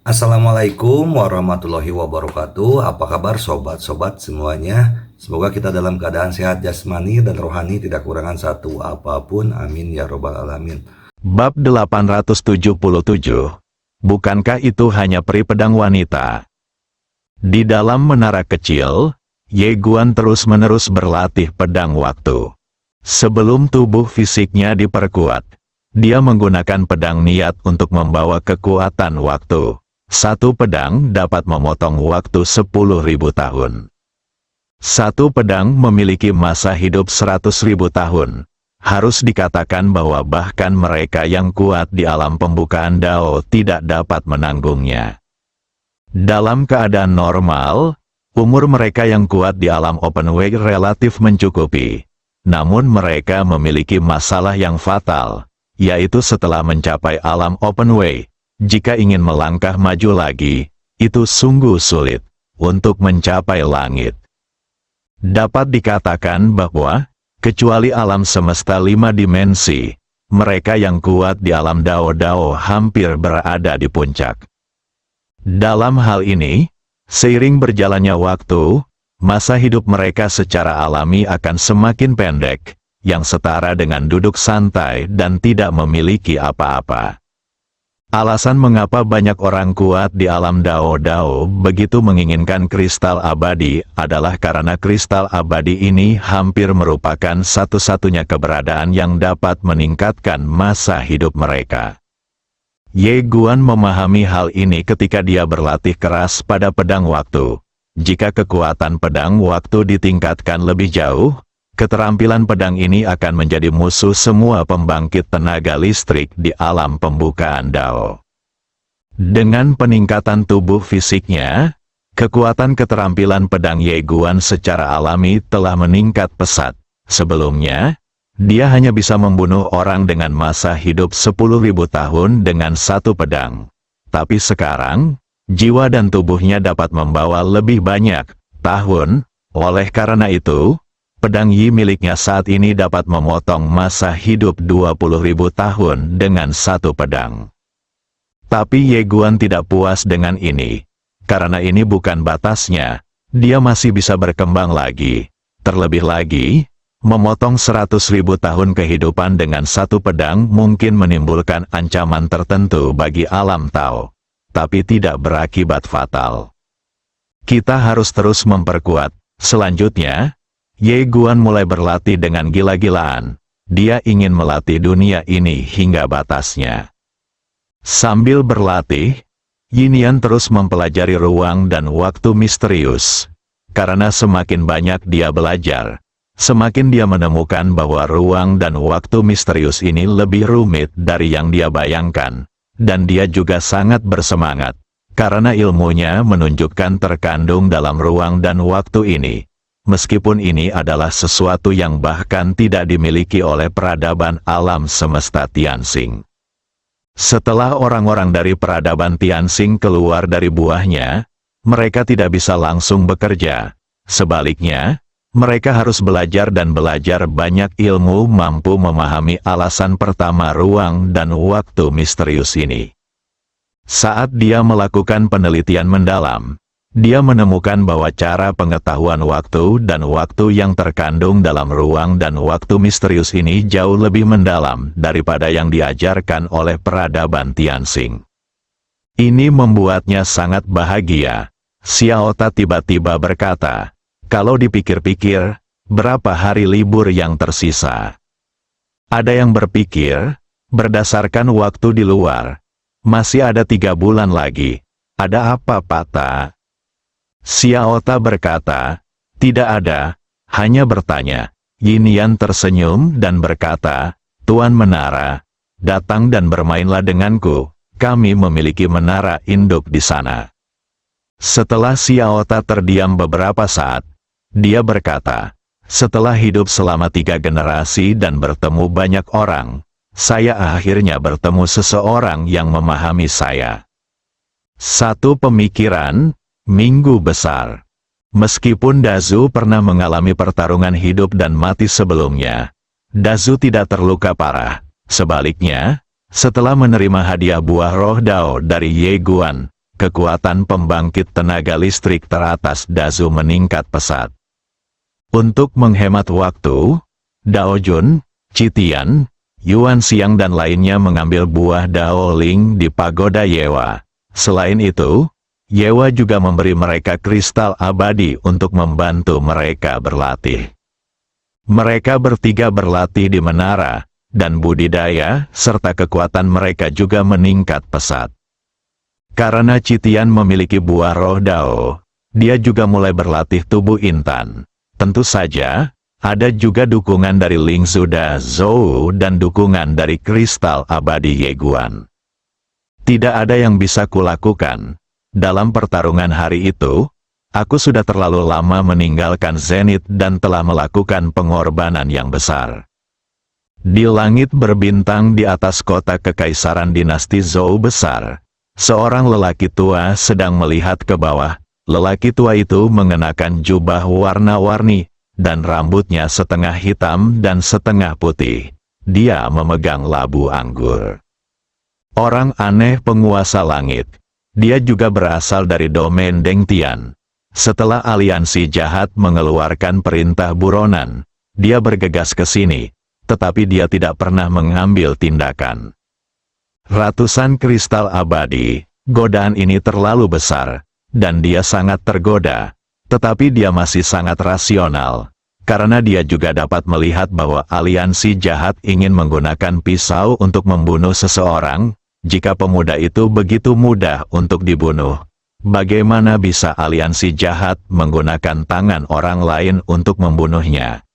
Assalamualaikum warahmatullahi wabarakatuh. Apa kabar sobat-sobat semuanya? Semoga kita dalam keadaan sehat jasmani dan rohani, tidak kurangan satu apapun. Amin ya robbal alamin. Bab 877. Bukankah itu hanya peri pedang wanita? Di dalam menara kecil, Ye Guan terus-menerus berlatih pedang waktu. Sebelum tubuh fisiknya diperkuat, dia menggunakan pedang niat untuk membawa kekuatan waktu. Satu pedang dapat memotong waktu 10.000 tahun. Satu pedang memiliki masa hidup 100.000 tahun. Harus dikatakan bahwa bahkan mereka yang kuat di alam pembukaan Dao tidak dapat menanggungnya. Dalam keadaan normal, umur mereka yang kuat di alam open way relatif mencukupi. Namun mereka memiliki masalah yang fatal, yaitu setelah mencapai alam open way, jika ingin melangkah maju lagi, itu sungguh sulit untuk mencapai langit. Dapat dikatakan bahwa, kecuali alam semesta 5 dimensi, mereka yang kuat di alam Dao-Dao hampir berada di puncak. Dalam hal ini, seiring berjalannya waktu, masa hidup mereka secara alami akan semakin pendek, yang setara dengan duduk santai dan tidak memiliki apa-apa. Alasan mengapa banyak orang kuat di alam Dao-Dao begitu menginginkan kristal abadi adalah karena kristal abadi ini hampir merupakan satu-satunya keberadaan yang dapat meningkatkan masa hidup mereka. Ye Guan memahami hal ini ketika dia berlatih keras pada pedang waktu. Jika kekuatan pedang waktu ditingkatkan lebih jauh, keterampilan pedang ini akan menjadi musuh semua pembangkit tenaga listrik di alam pembukaan Dao. Dengan peningkatan tubuh fisiknya, kekuatan keterampilan pedang Ye Guan secara alami telah meningkat pesat. Sebelumnya, dia hanya bisa membunuh orang dengan masa hidup 10.000 tahun dengan satu pedang. Tapi sekarang, jiwa dan tubuhnya dapat membawa lebih banyak tahun. Oleh karena itu, pedang Yi miliknya saat ini dapat memotong masa hidup 20.000 tahun dengan satu pedang. Tapi Ye Guan tidak puas dengan ini. Karena ini bukan batasnya, dia masih bisa berkembang lagi. Terlebih lagi, memotong 100.000 tahun kehidupan dengan satu pedang mungkin menimbulkan ancaman tertentu bagi alam Tao, tapi tidak berakibat fatal. Kita harus terus memperkuat. Selanjutnya, Ye Guan mulai berlatih dengan gila-gilaan. Dia ingin melatih dunia ini hingga batasnya. Sambil berlatih, Yinian terus mempelajari ruang dan waktu misterius. Karena semakin banyak dia belajar, semakin dia menemukan bahwa ruang dan waktu misterius ini lebih rumit dari yang dia bayangkan. Dan dia juga sangat bersemangat, karena ilmunya menunjukkan terkandung dalam ruang dan waktu ini. Meskipun ini adalah sesuatu yang bahkan tidak dimiliki oleh peradaban alam semesta Tianxing. Setelah orang-orang dari peradaban Tianxing keluar dari buahnya, mereka tidak bisa langsung bekerja. Sebaliknya, mereka harus belajar dan belajar banyak ilmu mampu memahami alasan pertama ruang dan waktu misterius ini. Saat dia melakukan penelitian mendalam, dia menemukan bahwa cara pengetahuan waktu dan waktu yang terkandung dalam ruang dan waktu misterius ini jauh lebih mendalam daripada yang diajarkan oleh peradaban Tianxing. Ini membuatnya sangat bahagia. Xiao Ta tiba-tiba berkata, "Kalau dipikir-pikir, berapa hari libur yang tersisa?" Ada yang berpikir, berdasarkan waktu di luar, masih ada 3 bulan lagi. Ada apa, Pak Ta? Xiao Ta berkata, "Tidak ada, hanya bertanya." Yinian tersenyum dan berkata, "Tuan Menara, datang dan bermainlah denganku, kami memiliki menara induk di sana." Setelah Xiao Ta terdiam beberapa saat, dia berkata, "Setelah hidup selama 3 generasi dan bertemu banyak orang, saya akhirnya bertemu seseorang yang memahami saya." Satu pemikiran, minggu besar. Meskipun Dazu pernah mengalami pertarungan hidup dan mati sebelumnya, Dazu tidak terluka parah. Sebaliknya, setelah menerima hadiah buah roh Dao dari Ye Guan, kekuatan pembangkit tenaga listrik teratas Dazu meningkat pesat. Untuk menghemat waktu, Dao Jun, Citian, Yuan Xiang dan lainnya mengambil buah Dao Ling di pagoda Yewa. Selain itu, Yewa juga memberi mereka kristal abadi untuk membantu mereka berlatih. Mereka bertiga berlatih di menara, dan budidaya serta kekuatan mereka juga meningkat pesat. Karena Citian memiliki buah roh Dao, dia juga mulai berlatih tubuh intan. Tentu saja, ada juga dukungan dari Ling Zuda Zhou dan dukungan dari kristal abadi Yeguan. Tidak ada yang bisa kulakukan. Dalam pertarungan hari itu, aku sudah terlalu lama meninggalkan Zenith dan telah melakukan pengorbanan yang besar. Di langit berbintang di atas kota kekaisaran dinasti Zhou besar, seorang lelaki tua sedang melihat ke bawah. Lelaki tua itu mengenakan jubah warna-warni, dan rambutnya setengah hitam dan setengah putih. Dia memegang labu anggur. Orang aneh penguasa langit. Dia juga berasal dari domain Dengtian. Setelah aliansi jahat mengeluarkan perintah buronan, dia bergegas ke sini, tetapi dia tidak pernah mengambil tindakan. Ratusan kristal abadi, godaan ini terlalu besar, dan dia sangat tergoda, tetapi dia masih sangat rasional, karena dia juga dapat melihat bahwa aliansi jahat ingin menggunakan pisau untuk membunuh seseorang. Jika pemuda itu begitu mudah untuk dibunuh, bagaimana bisa aliansi jahat menggunakan tangan orang lain untuk membunuhnya?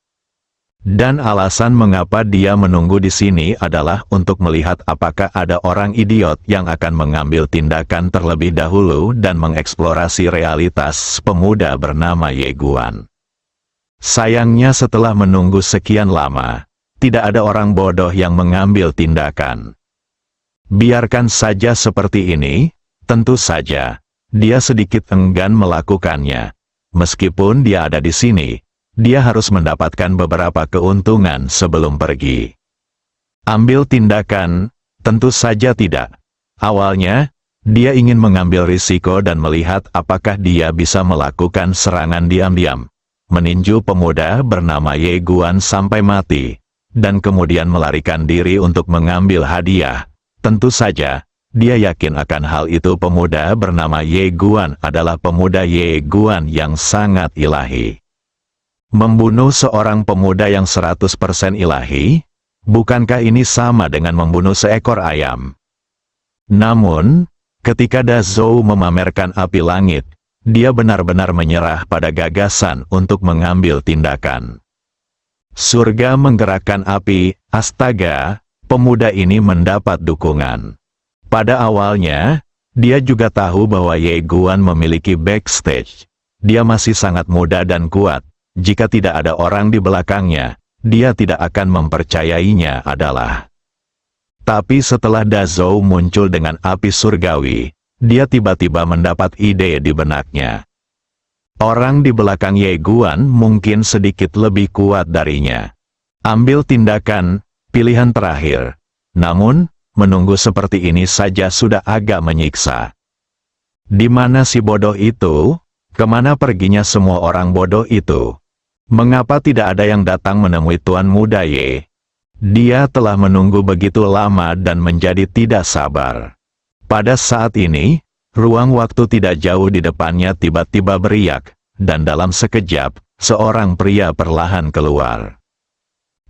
Dan alasan mengapa dia menunggu di sini adalah untuk melihat apakah ada orang idiot yang akan mengambil tindakan terlebih dahulu dan mengeksplorasi realitas pemuda bernama Yeguan. Sayangnya setelah menunggu sekian lama, tidak ada orang bodoh yang mengambil tindakan. Biarkan saja seperti ini, tentu saja, dia sedikit enggan melakukannya. Meskipun dia ada di sini, dia harus mendapatkan beberapa keuntungan sebelum pergi. Ambil tindakan, tentu saja tidak. Awalnya, dia ingin mengambil risiko dan melihat apakah dia bisa melakukan serangan diam-diam, meninju pemuda bernama Yeguan sampai mati, dan kemudian melarikan diri untuk mengambil hadiah. Tentu saja, dia yakin akan hal itu. Pemuda bernama Yeguan adalah pemuda Yeguan yang sangat ilahi. Membunuh seorang pemuda yang 100% ilahi, bukankah ini sama dengan membunuh seekor ayam? Namun, ketika Da Zhou memamerkan api langit, dia benar-benar menyerah pada gagasan untuk mengambil tindakan. Surga menggerakkan api, astaga! Pemuda ini mendapat dukungan. Pada awalnya, dia juga tahu bahwa Yeguan memiliki backstage. Dia masih sangat muda dan kuat. Jika tidak ada orang di belakangnya, dia tidak akan mempercayainya adalah. Tapi setelah Da Zhou muncul dengan api surgawi, dia tiba-tiba mendapat ide di benaknya. Orang di belakang Yeguan mungkin sedikit lebih kuat darinya. Ambil tindakan. Pilihan terakhir. Namun, menunggu seperti ini saja sudah agak menyiksa. Di mana si bodoh itu? Kemana perginya semua orang bodoh itu? Mengapa tidak ada yang datang menemui Tuan Muda Ye? Dia telah menunggu begitu lama dan menjadi tidak sabar. Pada saat ini, ruang waktu tidak jauh di depannya tiba-tiba beriak, dan dalam sekejap, seorang pria perlahan keluar.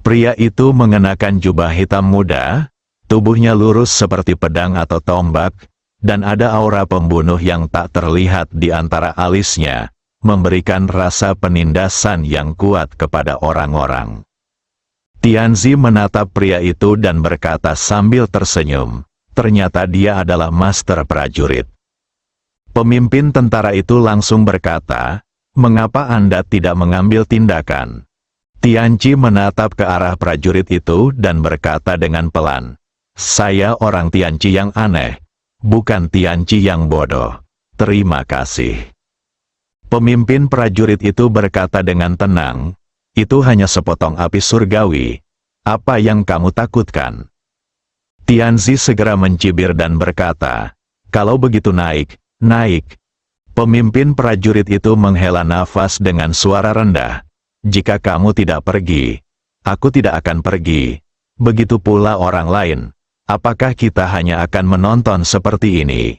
Pria itu mengenakan jubah hitam muda, tubuhnya lurus seperti pedang atau tombak, dan ada aura pembunuh yang tak terlihat di antara alisnya, memberikan rasa penindasan yang kuat kepada orang-orang. Tianzi menatap pria itu dan berkata sambil tersenyum, ternyata dia adalah master prajurit. Pemimpin tentara itu langsung berkata, mengapa Anda tidak mengambil tindakan? Tianci menatap ke arah prajurit itu dan berkata dengan pelan, saya orang Tianci yang aneh, bukan Tianci yang bodoh. Terima kasih. Pemimpin prajurit itu berkata dengan tenang, itu hanya sepotong api surgawi. Apa yang kamu takutkan? Tianzi segera mencibir dan berkata, kalau begitu naik, naik. Pemimpin prajurit itu menghela nafas dengan suara rendah. Jika kamu tidak pergi, aku tidak akan pergi. Begitu pula orang lain. Apakah kita hanya akan menonton seperti ini?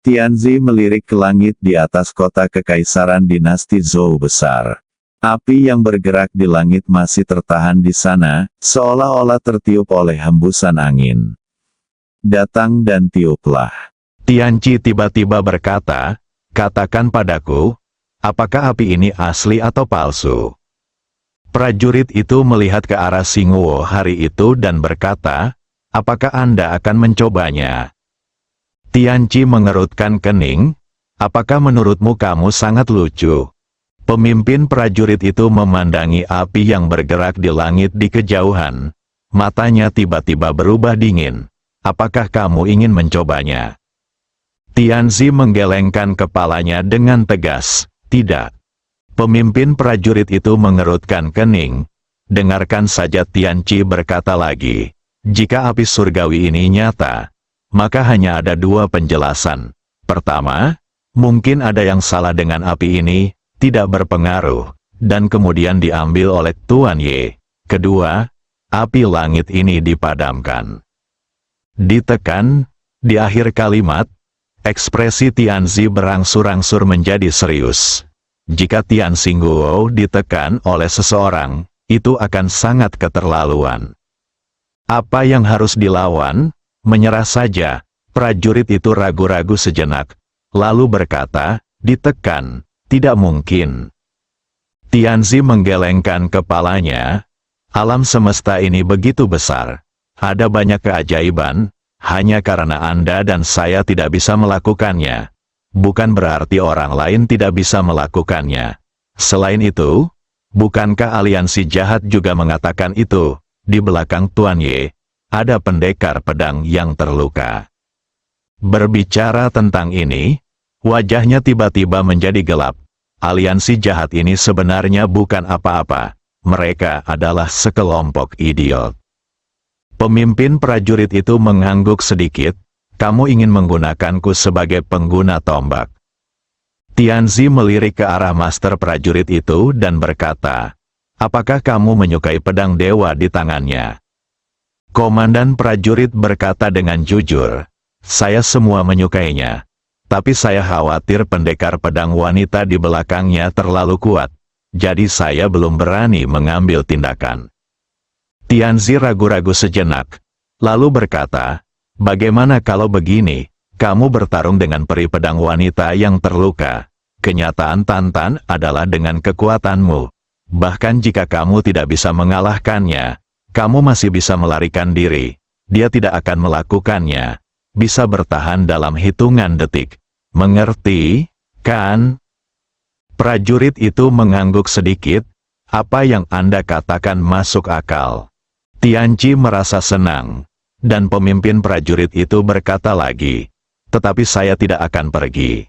Tianzi melirik ke langit di atas kota kekaisaran dinasti Zhou besar. Api yang bergerak di langit masih tertahan di sana, seolah-olah tertiup oleh hembusan angin. Datang dan tiuplah. Tianci tiba-tiba berkata, katakan padaku, apakah api ini asli atau palsu? Prajurit itu melihat ke arah Xingguo hari itu dan berkata, apakah Anda akan mencobanya? Tianci mengerutkan kening, apakah menurutmu kamu sangat lucu? Pemimpin prajurit itu memandangi api yang bergerak di langit di kejauhan. Matanya tiba-tiba berubah dingin. Apakah kamu ingin mencobanya? Tianzi menggelengkan kepalanya dengan tegas. Tidak. Pemimpin prajurit itu mengerutkan kening. Dengarkan saja, Tianci berkata lagi. Jika api surgawi ini nyata, maka hanya ada dua penjelasan. Pertama, mungkin ada yang salah dengan api ini, tidak berpengaruh, dan kemudian diambil oleh Tuan Ye. Kedua, api langit ini dipadamkan. Ditekan, di akhir kalimat, ekspresi Tianzi berangsur-angsur menjadi serius. Jika Tian Xingguo ditekan oleh seseorang, itu akan sangat keterlaluan. Apa yang harus dilawan? Menyerah saja. Prajurit itu ragu-ragu sejenak, lalu berkata, ditekan. Tidak mungkin. Tianzi menggelengkan kepalanya. Alam semesta ini begitu besar. Ada banyak keajaiban. Hanya karena Anda dan saya tidak bisa melakukannya, bukan berarti orang lain tidak bisa melakukannya. Selain itu, bukankah aliansi jahat juga mengatakan itu? Di belakang Tuan Ye, ada pendekar pedang yang terluka. Berbicara tentang ini, wajahnya tiba-tiba menjadi gelap. Aliansi jahat ini sebenarnya bukan apa-apa. Mereka adalah sekelompok idiot. Pemimpin prajurit itu mengangguk sedikit. Kamu ingin menggunakanku sebagai pengguna tombak. Tianzi melirik ke arah master prajurit itu dan berkata, apakah kamu menyukai pedang dewa di tangannya? Komandan prajurit berkata dengan jujur, saya semua menyukainya. Tapi saya khawatir pendekar pedang wanita di belakangnya terlalu kuat. Jadi saya belum berani mengambil tindakan. Tianzi ragu-ragu sejenak, lalu berkata, bagaimana kalau begini, kamu bertarung dengan peri pedang wanita yang terluka. Kenyataan Tantan adalah dengan kekuatanmu. Bahkan jika kamu tidak bisa mengalahkannya, kamu masih bisa melarikan diri. Dia tidak akan melakukannya. Bisa bertahan dalam hitungan detik. Mengerti, kan? Prajurit itu mengangguk sedikit. Apa yang Anda katakan masuk akal. Tianci merasa senang. Dan pemimpin prajurit itu berkata lagi, tetapi saya tidak akan pergi.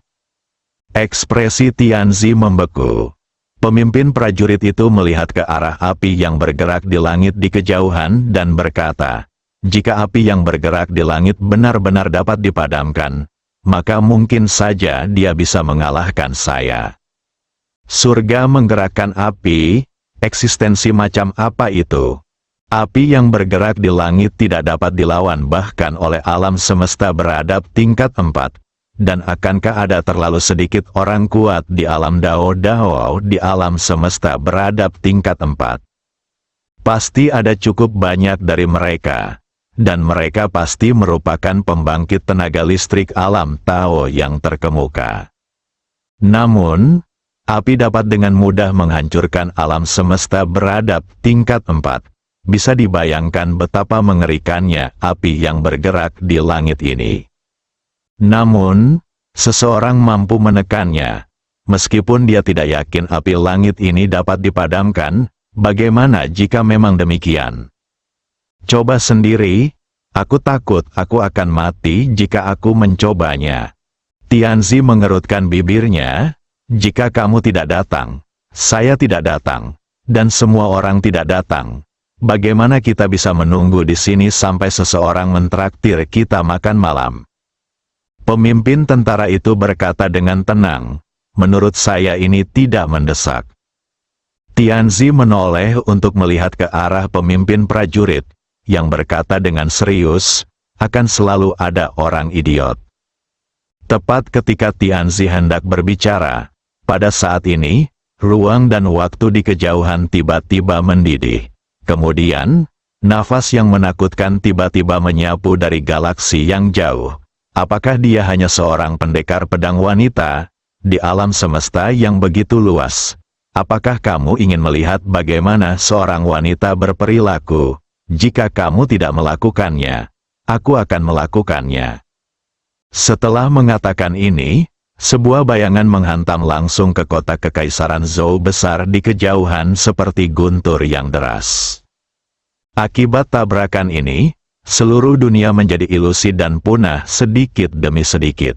Ekspresi Tianzi membeku. Pemimpin prajurit itu melihat ke arah api yang bergerak di langit di kejauhan dan berkata, jika api yang bergerak di langit benar-benar dapat dipadamkan, maka mungkin saja dia bisa mengalahkan saya. Surga menggerakkan api, eksistensi macam apa itu? Api yang bergerak di langit tidak dapat dilawan bahkan oleh alam semesta beradab tingkat 4. Dan akankah ada terlalu sedikit orang kuat di alam Dao di alam semesta beradab tingkat 4? Pasti ada cukup banyak dari mereka. Dan mereka pasti merupakan pembangkit tenaga listrik alam Tao yang terkemuka. Namun, api dapat dengan mudah menghancurkan alam semesta beradab tingkat 4. Bisa dibayangkan betapa mengerikannya api yang bergerak di langit ini. Namun, seseorang mampu menekannya. Meskipun dia tidak yakin api langit ini dapat dipadamkan, bagaimana jika memang demikian? Coba sendiri, aku takut aku akan mati jika aku mencobanya. Tianzi mengerutkan bibirnya, jika kamu tidak datang, saya tidak datang, dan semua orang tidak datang. Bagaimana kita bisa menunggu di sini sampai seseorang mentraktir kita makan malam? Pemimpin tentara itu berkata dengan tenang, menurut saya ini tidak mendesak. Tianzi menoleh untuk melihat ke arah pemimpin prajurit, yang berkata dengan serius, akan selalu ada orang idiot. Tepat ketika Tianzi hendak berbicara, pada saat ini, ruang dan waktu di kejauhan tiba-tiba mendidih. Kemudian, nafas yang menakutkan tiba-tiba menyapu dari galaksi yang jauh. Apakah dia hanya seorang pendekar pedang wanita di alam semesta yang begitu luas? Apakah kamu ingin melihat bagaimana seorang wanita berperilaku? Jika kamu tidak melakukannya, aku akan melakukannya. Setelah mengatakan ini, sebuah bayangan menghantam langsung ke kota kekaisaran Zhou besar di kejauhan seperti guntur yang deras. Akibat tabrakan ini, seluruh dunia menjadi ilusi dan punah sedikit demi sedikit.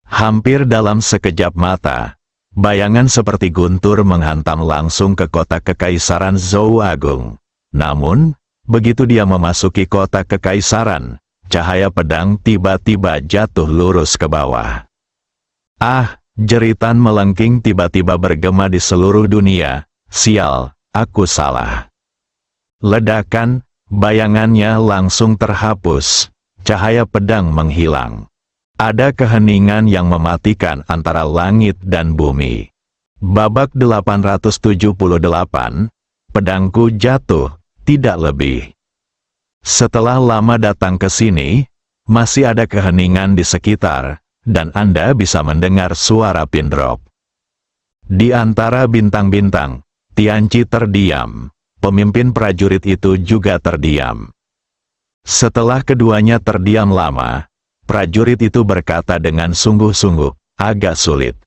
Hampir dalam sekejap mata, bayangan seperti guntur menghantam langsung ke kota kekaisaran Zhou Agung. Namun, begitu dia memasuki kota kekaisaran, cahaya pedang tiba-tiba jatuh lurus ke bawah. Ah, jeritan melengking tiba-tiba bergema di seluruh dunia. Sial, aku salah. Ledakan, bayangannya langsung terhapus. Cahaya pedang menghilang. Ada keheningan yang mematikan antara langit dan bumi. Babak 878, pedangku jatuh, tidak lebih. Setelah lama datang ke sini, masih ada keheningan di sekitar, dan Anda bisa mendengar suara pin drop. Di antara bintang-bintang, Tianzi terdiam. Pemimpin prajurit itu juga terdiam. Setelah keduanya terdiam lama, prajurit itu berkata dengan sungguh-sungguh, agak sulit.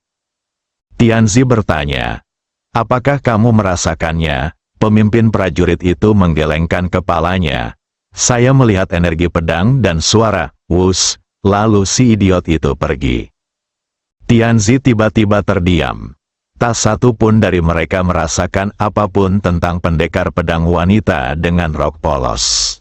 Tianzi bertanya, apakah kamu merasakannya? Pemimpin prajurit itu menggelengkan kepalanya. Saya melihat energi pedang dan suara, wus, lalu si idiot itu pergi. Tianzi tiba-tiba terdiam. Tak satu pun dari mereka merasakan apapun tentang pendekar pedang wanita dengan rok polos.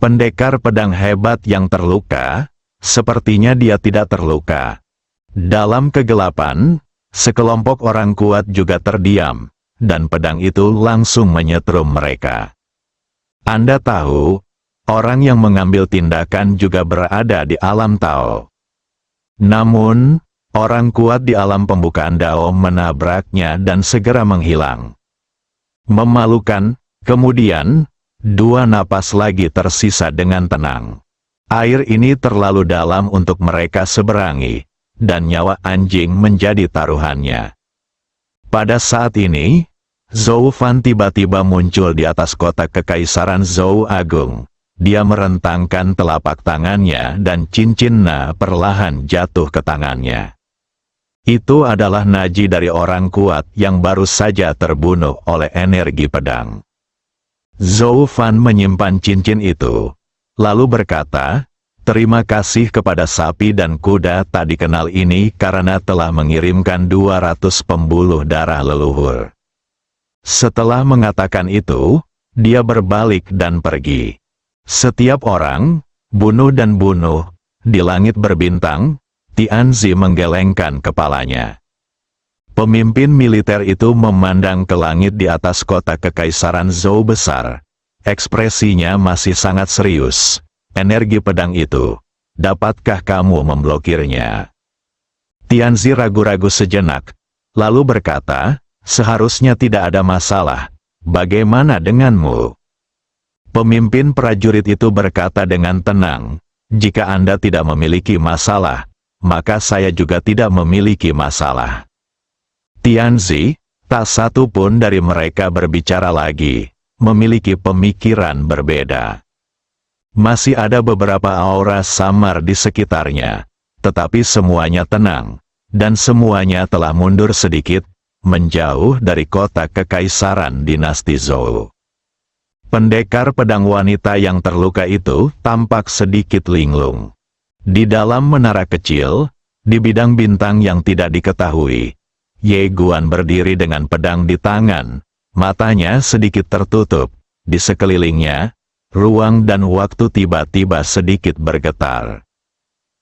Pendekar pedang hebat yang terluka, sepertinya dia tidak terluka. Dalam kegelapan, sekelompok orang kuat juga terdiam, dan pedang itu langsung menyetrum mereka. Anda tahu, orang yang mengambil tindakan juga berada di alam Tao. Namun, orang kuat di alam pembukaan Dao menabraknya dan segera menghilang. Memalukan, kemudian, dua napas lagi tersisa dengan tenang. Air ini terlalu dalam untuk mereka seberangi, dan nyawa anjing menjadi taruhannya. Pada saat ini, Zhou Fan tiba-tiba muncul di atas kota kekaisaran Zhou Agung. Dia merentangkan telapak tangannya dan cincin Na perlahan jatuh ke tangannya. Itu adalah naji dari orang kuat yang baru saja terbunuh oleh energi pedang. Zhou Fan menyimpan cincin itu, lalu berkata, terima kasih kepada sapi dan kuda tak dikenal ini karena telah mengirimkan 200 pembuluh darah leluhur. Setelah mengatakan itu, dia berbalik dan pergi. Setiap orang, bunuh dan bunuh, di langit berbintang, Tianzi menggelengkan kepalanya. Pemimpin militer itu memandang ke langit di atas kota kekaisaran Zhou besar. Ekspresinya masih sangat serius. Energi pedang itu, dapatkah kamu memblokirnya? Tianzi ragu-ragu sejenak, lalu berkata, seharusnya tidak ada masalah. Bagaimana denganmu? Pemimpin prajurit itu berkata dengan tenang, jika Anda tidak memiliki masalah, maka saya juga tidak memiliki masalah. Tianzi, tak satu pun dari mereka berbicara lagi, memiliki pemikiran berbeda. Masih ada beberapa aura samar di sekitarnya, tetapi semuanya tenang, dan semuanya telah mundur sedikit, menjauh dari kota kekaisaran dinasti Zhou. Pendekar pedang wanita yang terluka itu tampak sedikit linglung. Di dalam menara kecil, di bidang bintang yang tidak diketahui, Ye Guan berdiri dengan pedang di tangan, matanya sedikit tertutup, di sekelilingnya, ruang dan waktu tiba-tiba sedikit bergetar.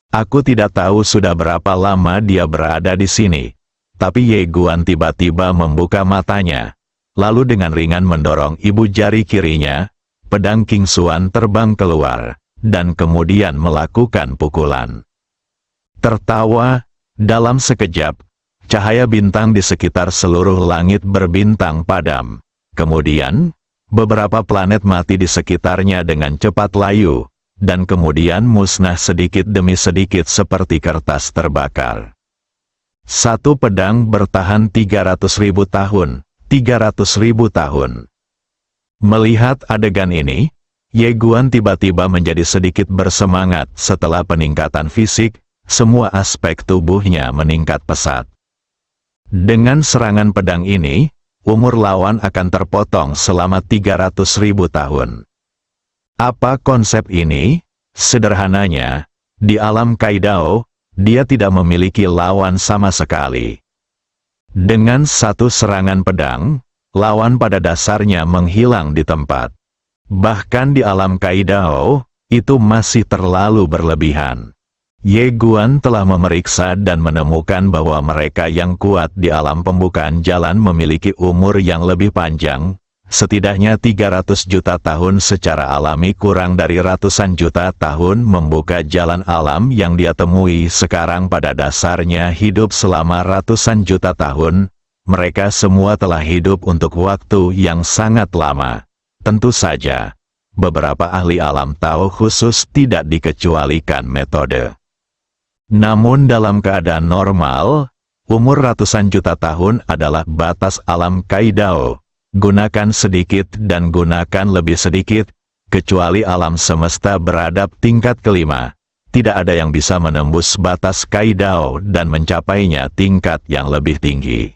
Aku tidak tahu sudah berapa lama dia berada di sini. Tapi Ye Guan tiba-tiba membuka matanya. Lalu dengan ringan mendorong ibu jari kirinya, pedang King Xuan terbang keluar, dan kemudian melakukan pukulan. Tertawa, dalam sekejap, cahaya bintang di sekitar seluruh langit berbintang padam. Kemudian, beberapa planet mati di sekitarnya dengan cepat layu, dan kemudian musnah sedikit demi sedikit seperti kertas terbakar. Satu pedang bertahan 300.000 tahun, 300.000 tahun. Melihat adegan ini, Ye Guan tiba-tiba menjadi sedikit bersemangat setelah peningkatan fisik, semua aspek tubuhnya meningkat pesat. Dengan serangan pedang ini, umur lawan akan terpotong selama 300.000 tahun. Apa konsep ini? Sederhananya, di alam Kaidao, dia tidak memiliki lawan sama sekali. Dengan satu serangan pedang, lawan pada dasarnya menghilang di tempat. Bahkan di alam Kaidao, itu masih terlalu berlebihan. Ye Guan telah memeriksa dan menemukan bahwa mereka yang kuat di alam pembukaan jalan memiliki umur yang lebih panjang, setidaknya 300 juta tahun secara alami kurang dari ratusan juta tahun membuka jalan alam yang dia temui sekarang pada dasarnya hidup selama ratusan juta tahun. Mereka semua telah hidup untuk waktu yang sangat lama. Tentu saja, beberapa ahli alam Tao khusus tidak dikecualikan metode. Namun dalam keadaan normal, umur ratusan juta tahun adalah batas alam Kaidao. Gunakan sedikit dan gunakan lebih sedikit, kecuali alam semesta beradab tingkat kelima. Tidak ada yang bisa menembus batas Kaidao dan mencapainya tingkat yang lebih tinggi.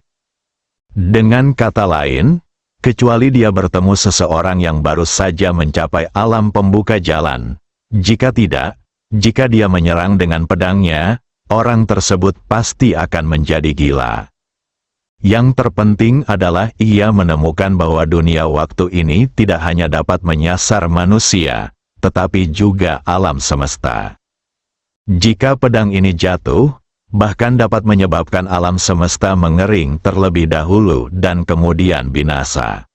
Dengan kata lain, kecuali dia bertemu seseorang yang baru saja mencapai alam pembuka jalan. Jika tidak, jika dia menyerang dengan pedangnya, orang tersebut pasti akan menjadi gila. Yang terpenting adalah ia menemukan bahwa dunia waktu ini tidak hanya dapat menyasar manusia, tetapi juga alam semesta. Jika pedang ini jatuh, bahkan dapat menyebabkan alam semesta mengering terlebih dahulu dan kemudian binasa.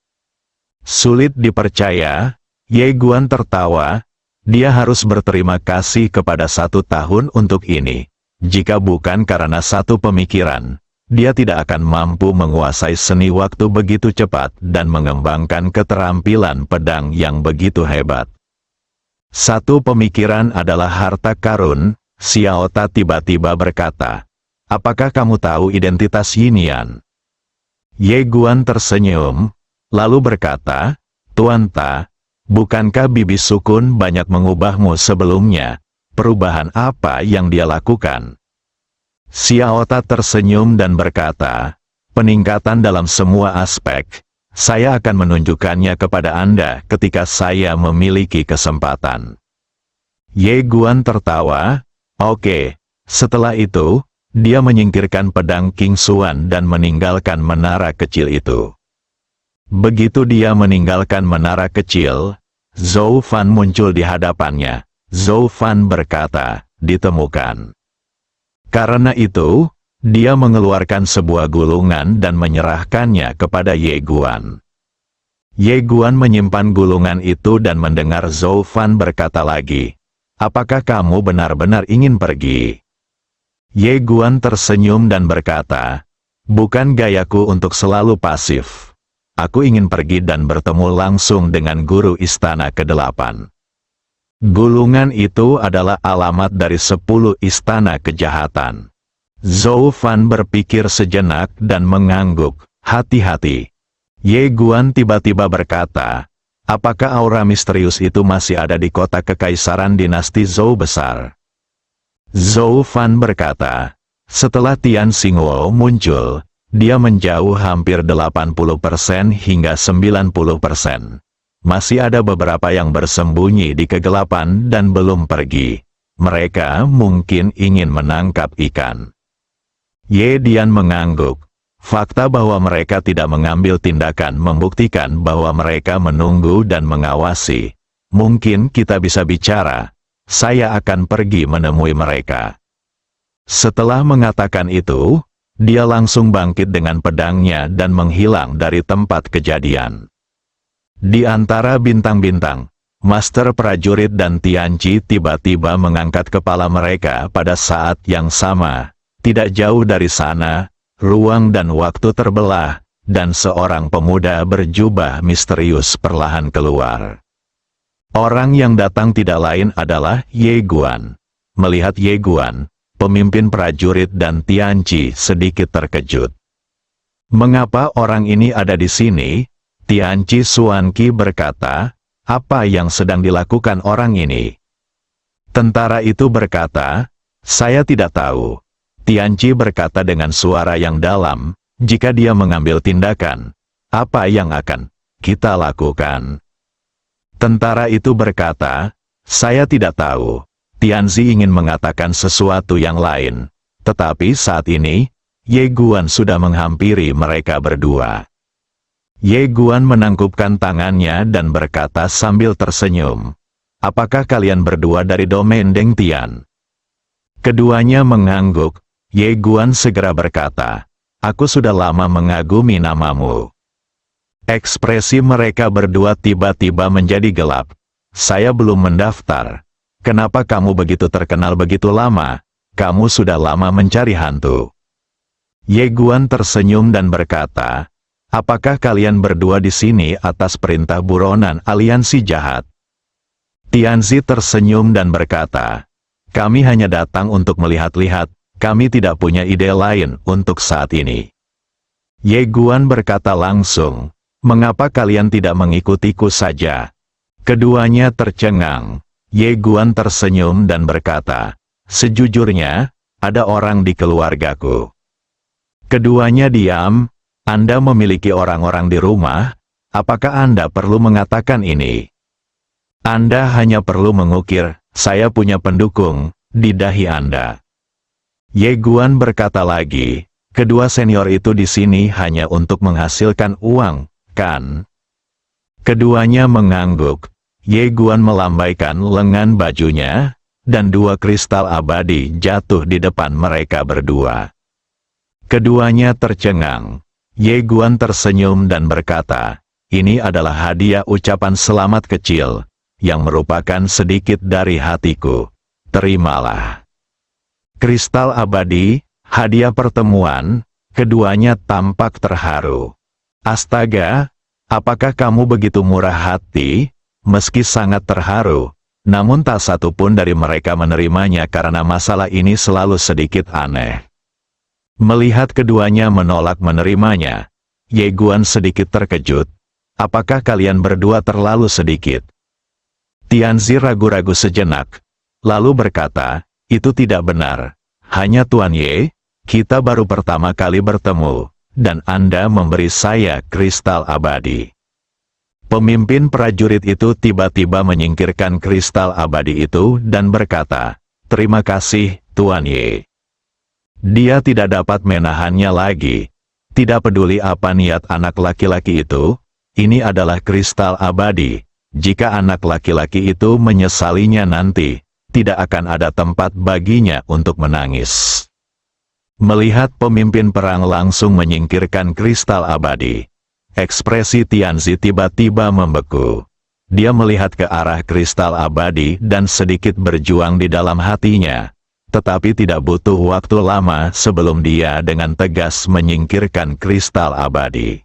Sulit dipercaya, Ye Guan tertawa, dia harus berterima kasih kepada 1 tahun untuk ini. Jika bukan karena satu pemikiran, dia tidak akan mampu menguasai seni waktu begitu cepat dan mengembangkan keterampilan pedang yang begitu hebat. Satu pemikiran adalah harta karun. Xiao Ta tiba-tiba berkata, "Apakah kamu tahu identitas Yinian?" Ye Guan tersenyum, lalu berkata, "Tuan Ta, bukankah Bibi Sukun banyak mengubahmu sebelumnya? Perubahan apa yang dia lakukan?" Xiao Ta tersenyum dan berkata, "Peningkatan dalam semua aspek. Saya akan menunjukkannya kepada Anda ketika saya memiliki kesempatan." Ye Guan tertawa, "Oke." Setelah itu, dia menyingkirkan pedang King Xuan dan meninggalkan menara kecil itu. Begitu dia meninggalkan menara kecil, Zhou Fan muncul di hadapannya. Zhou Fan berkata, "Ditemukan." Karena itu, dia mengeluarkan sebuah gulungan dan menyerahkannya kepada Ye Guan. Ye Guan menyimpan gulungan itu dan mendengar Zhou Fan berkata lagi, "Apakah kamu benar-benar ingin pergi?" Ye Guan tersenyum dan berkata, "Bukan gayaku untuk selalu pasif. Aku ingin pergi dan bertemu langsung dengan guru istana ke-8. Gulungan itu adalah alamat dari 10 istana kejahatan." Zhou Fan berpikir sejenak dan mengangguk, "Hati-hati." Ye Guan tiba-tiba berkata, "Apakah aura misterius itu masih ada di kota kekaisaran dinasti Zhou besar?" Zhou Fan berkata, "Setelah Tian Xingwo muncul, dia menjauh hampir 80% hingga 90%. Masih ada beberapa yang bersembunyi di kegelapan dan belum pergi. Mereka mungkin ingin menangkap ikan." Ye Dian mengangguk. Fakta bahwa mereka tidak mengambil tindakan membuktikan bahwa mereka menunggu dan mengawasi. Mungkin kita bisa bicara. saya akan pergi menemui mereka. Setelah mengatakan itu, dia langsung bangkit dengan pedangnya dan menghilang dari tempat kejadian. Di antara bintang-bintang, Master prajurit dan Tianci tiba-tiba mengangkat kepala mereka pada saat yang sama. Tidak jauh dari sana, ruang dan waktu terbelah, dan seorang pemuda berjubah misterius perlahan keluar. Orang yang datang tidak lain adalah Ye Guan. Melihat Ye Guan, pemimpin prajurit dan Tianci sedikit terkejut. Mengapa orang ini ada di sini? Tianci Xuanqi berkata, apa yang sedang dilakukan orang ini? Tentara itu berkata, saya tidak tahu. Tianci berkata dengan suara yang dalam, jika dia mengambil tindakan, apa yang akan kita lakukan? Tentara itu berkata, saya tidak tahu. Tianzi ingin mengatakan sesuatu yang lain, tetapi saat ini, Ye Guan sudah menghampiri mereka berdua. Ye Guan menangkupkan tangannya dan berkata sambil tersenyum, apakah kalian berdua dari domain Deng Tian? Keduanya mengangguk. Ye Guan segera berkata, aku sudah lama mengagumi namamu. Ekspresi mereka berdua tiba-tiba menjadi gelap. Saya belum mendaftar. Kenapa kamu begitu terkenal begitu lama? Kamu sudah lama mencari hantu. Ye Guan tersenyum dan berkata, apakah kalian berdua di sini atas perintah buronan aliansi jahat? Tianzi tersenyum dan berkata, kami hanya datang untuk melihat-lihat. Kami tidak punya ide lain untuk saat ini. Ye Guan berkata langsung, mengapa kalian tidak mengikutiku saja? Keduanya tercengang. Ye Guan tersenyum dan berkata, sejujurnya, ada orang di keluargaku. Keduanya diam. Anda memiliki orang-orang di rumah, apakah Anda perlu mengatakan ini? Anda hanya perlu mengukir, saya punya pendukung, di dahi Anda. Ye Guan berkata lagi, kedua senior itu di sini hanya untuk menghasilkan uang, kan? Keduanya mengangguk. Ye Guan melambaikan lengan bajunya, dan dua kristal abadi jatuh di depan mereka berdua. Keduanya tercengang. Ye Guan tersenyum dan berkata, ini adalah hadiah ucapan selamat kecil, yang merupakan sedikit dari hatiku. Terimalah. Kristal abadi, hadiah pertemuan, keduanya tampak terharu. Astaga, apakah kamu begitu murah hati? Meski sangat terharu, namun tak satu pun dari mereka menerimanya karena masalah ini selalu sedikit aneh. Melihat keduanya menolak menerimanya, Ye Guan sedikit terkejut. Apakah kalian berdua terlalu sedikit? Tianzi ragu-ragu sejenak, lalu berkata, itu tidak benar. Hanya Tuan Ye, kita baru pertama kali bertemu, dan Anda memberi saya kristal abadi. Pemimpin prajurit itu tiba-tiba menyingkirkan kristal abadi itu dan berkata, terima kasih, Tuan Ye. Dia tidak dapat menahannya lagi. Tidak peduli apa niat anak laki-laki itu, ini adalah kristal abadi. Jika anak laki-laki itu menyesalinya nanti, tidak akan ada tempat baginya untuk menangis. Melihat pemimpin perang langsung menyingkirkan kristal abadi, ekspresi Tianzi tiba-tiba membeku. Dia melihat ke arah kristal abadi dan sedikit berjuang di dalam hatinya, tetapi tidak butuh waktu lama sebelum dia dengan tegas menyingkirkan kristal abadi.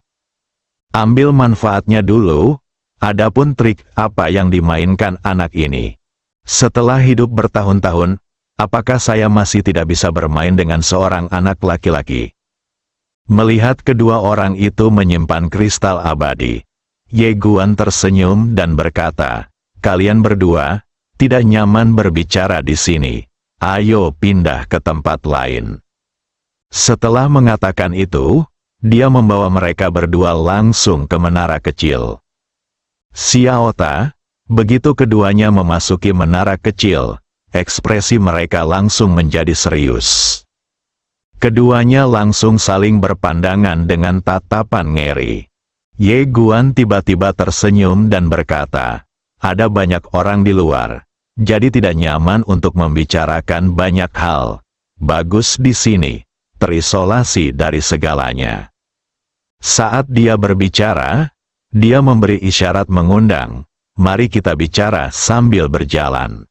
Ambil manfaatnya dulu, adapun trik apa yang dimainkan anak ini. Setelah hidup bertahun-tahun, apakah saya masih tidak bisa bermain dengan seorang anak laki-laki? Melihat kedua orang itu menyimpan kristal abadi, Ye Guan tersenyum dan berkata, kalian berdua tidak nyaman berbicara di sini. Ayo pindah ke tempat lain. Setelah mengatakan itu, dia membawa mereka berdua langsung ke menara kecil. Xiaota, begitu keduanya memasuki menara kecil, ekspresi mereka langsung menjadi serius. Keduanya langsung saling berpandangan dengan tatapan ngeri. Ye Guan tiba-tiba tersenyum dan berkata, ada banyak orang di luar. jadi tidak nyaman untuk membicarakan banyak hal. Bagus di sini, terisolasi dari segalanya. Saat dia berbicara, dia memberi isyarat mengundang, "Mari kita bicara sambil berjalan."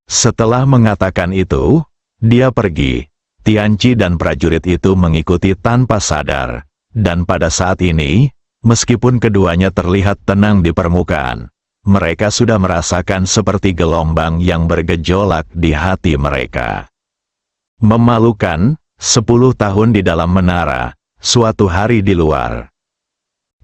Setelah mengatakan itu, dia pergi. Tianqi dan prajurit itu mengikuti tanpa sadar, dan pada saat ini, meskipun keduanya terlihat tenang di permukaan, mereka sudah merasakan seperti gelombang yang bergejolak di hati mereka. Memalukan, 10 tahun di dalam menara, suatu hari di luar.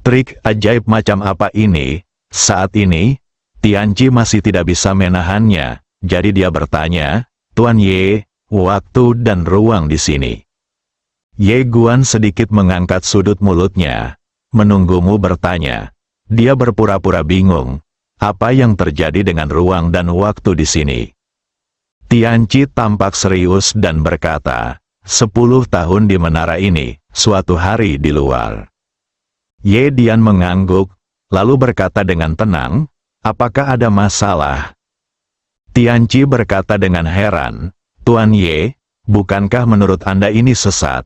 Trik ajaib macam apa ini? Saat ini, Tianqi masih tidak bisa menahannya, jadi dia bertanya, "Tuan Ye, waktu dan ruang di sini." Ye Guan sedikit mengangkat sudut mulutnya, "Menunggumu bertanya." Dia berpura-pura bingung, apa yang terjadi dengan ruang dan waktu di sini. Tianqi tampak serius dan berkata, 10 tahun di menara ini, suatu hari di luar. Ye Dian mengangguk, lalu berkata dengan tenang, "Apakah ada masalah?" Tianqi berkata dengan heran, "Tuan Ye, bukankah menurut Anda ini sesat?"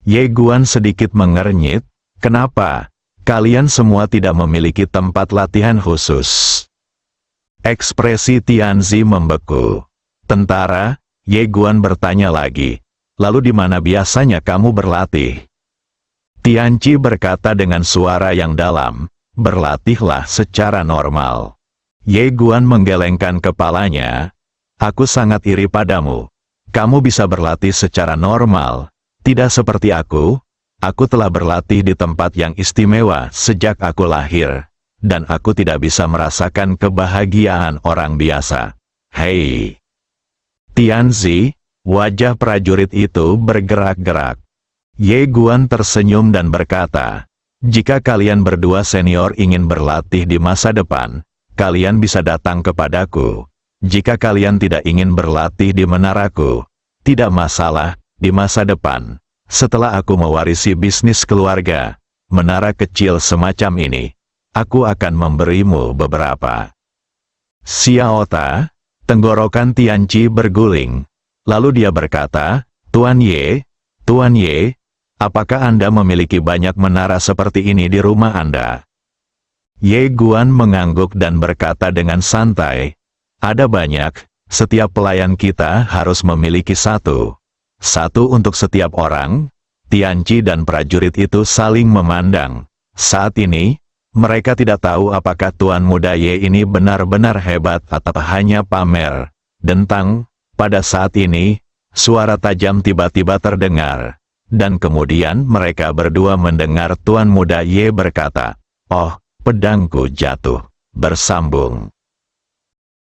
Ye Guan sedikit mengernyit, "Kenapa? Kalian semua tidak memiliki tempat latihan khusus." Ekspresi Tianzi membeku. "Tentara?" Ye Guan bertanya lagi, "Lalu di mana biasanya kamu berlatih?" Tianqi berkata dengan suara yang dalam, "Berlatihlah secara normal." Ye Guan menggelengkan kepalanya, "Aku sangat iri padamu. Kamu bisa berlatih secara normal, tidak seperti aku. Aku telah berlatih di tempat yang istimewa sejak aku lahir, dan aku tidak bisa merasakan kebahagiaan orang biasa." Hei! Tianzi, wajah prajurit itu bergerak-gerak. Ye Guan tersenyum dan berkata, "Jika kalian berdua senior ingin berlatih di masa depan, kalian bisa datang kepadaku. Jika kalian tidak ingin berlatih di menaraku, tidak masalah, di masa depan. Setelah aku mewarisi bisnis keluarga, menara kecil semacam ini, aku akan memberimu beberapa." Xiaota, tenggorokan Tianqi berguling. Lalu dia berkata, Tuan Ye, apakah Anda memiliki banyak menara seperti ini di rumah Anda?" Ye Guan mengangguk dan berkata dengan santai, "Ada banyak, setiap pelayan kita harus memiliki satu. Satu untuk setiap orang." Tianqi dan prajurit itu saling memandang. Saat ini, mereka tidak tahu apakah Tuan Muda Ye ini benar-benar hebat atau hanya pamer. Dentang, pada saat ini, suara tajam tiba-tiba terdengar. Dan kemudian mereka berdua mendengar Tuan Muda Ye berkata, "Oh, pedangku jatuh." Bersambung.